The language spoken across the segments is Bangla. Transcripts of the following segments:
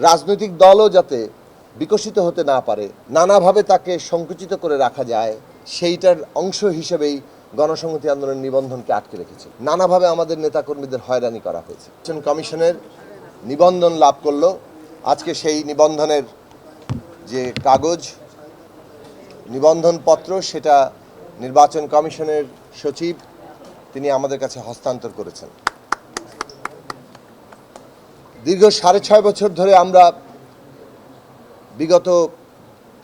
রাজনৈতিক দলও যাতে বিকশিত হতে না পারে, নানাভাবে তাকে সংকুচিত করে রাখা যায়, সেইটার অংশ হিসেবেই গণসংহতি আন্দোলন নিবন্ধনকে আটকে রেখেছে। নানাভাবে আমাদের নেতাকর্মীদের হয়রানি করা হয়েছে। নির্বাচন কমিশনের নিবন্ধন লাভ করলো। আজকে সেই নিবন্ধনের যে কাগজ, নিবন্ধনপত্র, সেটা নির্বাচন কমিশনের সচিব তিনি আমাদের কাছে হস্তান্তর করেছেন। দীর্ঘ 6.5 বছর ধরে আমরা বিগত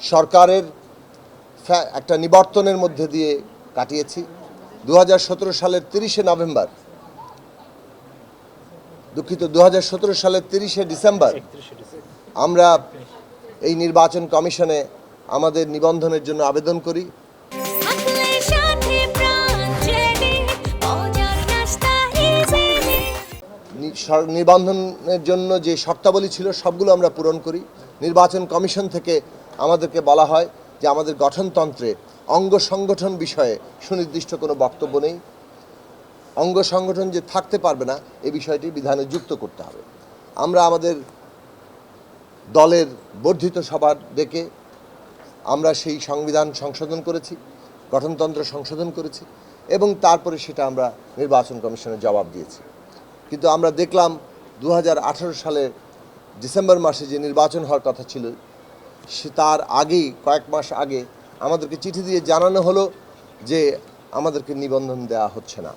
সরকারের একটা নিবর্তনের মধ্যে দিয়ে কাটিয়েছি। 2017 সালের 30শে নভেম্বর, দুঃখিত, 2017 সালের 30শে ডিসেম্বর আমরা এই নির্বাচন কমিশনে আমাদের নিবন্ধনের জন্য আবেদন করি। নিবন্ধনের জন্য যে শর্তাবলী ছিল সবগুলো আমরা পূরণ করি। নির্বাচন কমিশন থেকে আমাদেরকে বলা হয় যে আমাদের গঠনতন্ত্রে অঙ্গ সংগঠন বিষয়ে সুনির্দিষ্ট কোনো বক্তব্য নেই, অঙ্গ সংগঠন যে থাকতে পারবে না এই বিষয়টি বিধানে যুক্ত করতে হবে। আমরা আমাদের দলের বর্ধিত সভা ডেকে আমরা সেই সংবিধান সংশোধন করেছি, গঠনতন্ত্র সংশোধন করেছি এবং তারপরে সেটা আমরা নির্বাচন কমিশনে জবাব দিয়েছি। কিন্তু আমরা দেখলাম 2018 সালের ডিসেম্বর মাসে যে নির্বাচন হওয়ার কথা ছিল, সে তার আগেই, কয়েক মাস আগে আমাদেরকে চিঠি দিয়ে জানানো হলো যে আমাদেরকে নিবন্ধন দেওয়া হচ্ছে না।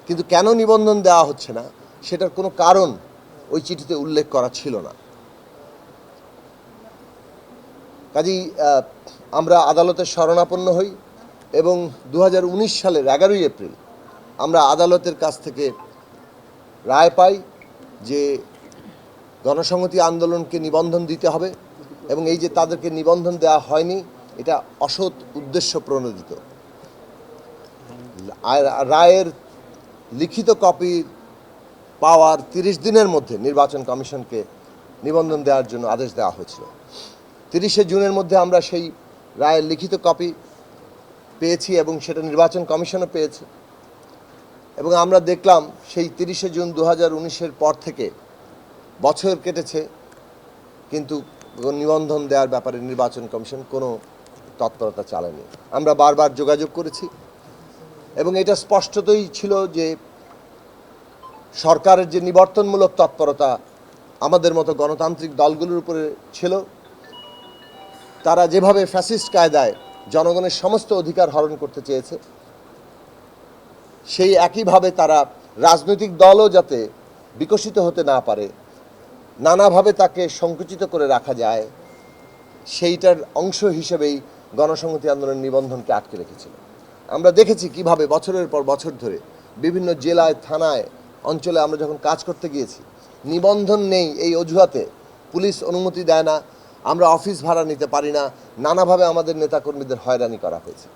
কিন্তু কেন নিবন্ধন দেওয়া হচ্ছে না সেটার কোনো কারণ ওই চিঠিতে উল্লেখ করা ছিল না। কাজেই আমরা আদালতের শরণাপন্ন হই এবং 2019 সালের 11ই এপ্রিল আমরা আদালতের কাছ থেকে রায় পাই যে গণসংহতি আন্দোলনকে নিবন্ধন দিতে হবে এবং এই যে তাদেরকে নিবন্ধন দেওয়া হয়নি এটা অসৎ উদ্দেশ্য প্রণোদিত। রায়ের লিখিত কপি পাওয়ার 30 দিনের মধ্যে নির্বাচন কমিশনকে নিবন্ধন দেওয়ার জন্য আদেশ দেওয়া হয়েছিল। 30শে জুনের মধ্যে আমরা সেই রায়ের লিখিত কপি পেয়েছি এবং সেটা নির্বাচন কমিশনও পেয়েছে এবং আমরা দেখলাম সেই 30শে জুন 2019-এর পর থেকে বছর কেটেছে, কিন্তু নিবন্ধন দেওয়ার ব্যাপারে নির্বাচন কমিশন কোনো তৎপরতা চালায়নি। আমরা বারবার যোগাযোগ করেছি এবং এটা স্পষ্টতই ছিল যে সরকারের যে নিবর্তনমূলক তৎপরতা আমাদের মতো গণতান্ত্রিক দলগুলোর উপরে ছিল, তারা যেভাবে ফ্যাসিস্ট কায়দায় জনগণের সমস্ত অধিকার হরণ করতে চেয়েছে, সেই একইভাবে তারা রাজনৈতিক দলও যাতে বিকশিত হতে না পারে, নানাভাবে তাকে সংকুচিত করে রাখা যায়, সেইটার অংশ হিসেবেই গণসংহতি আন্দোলন নিবন্ধনকে আটকে রেখেছিল। আমরা দেখেছি কিভাবে বছরের পর বছর ধরে বিভিন্ন জেলায়, থানায়, অঞ্চলে আমরা যখন কাজ করতে গিয়েছি, নিবন্ধন নেই এই অজুহাতে পুলিশ অনুমতি দেয় না, আমরা অফিস ভাড়া নিতে পারি না, নানাভাবে আমাদের নেতাকর্মীদের হয়রানি করা হয়েছে।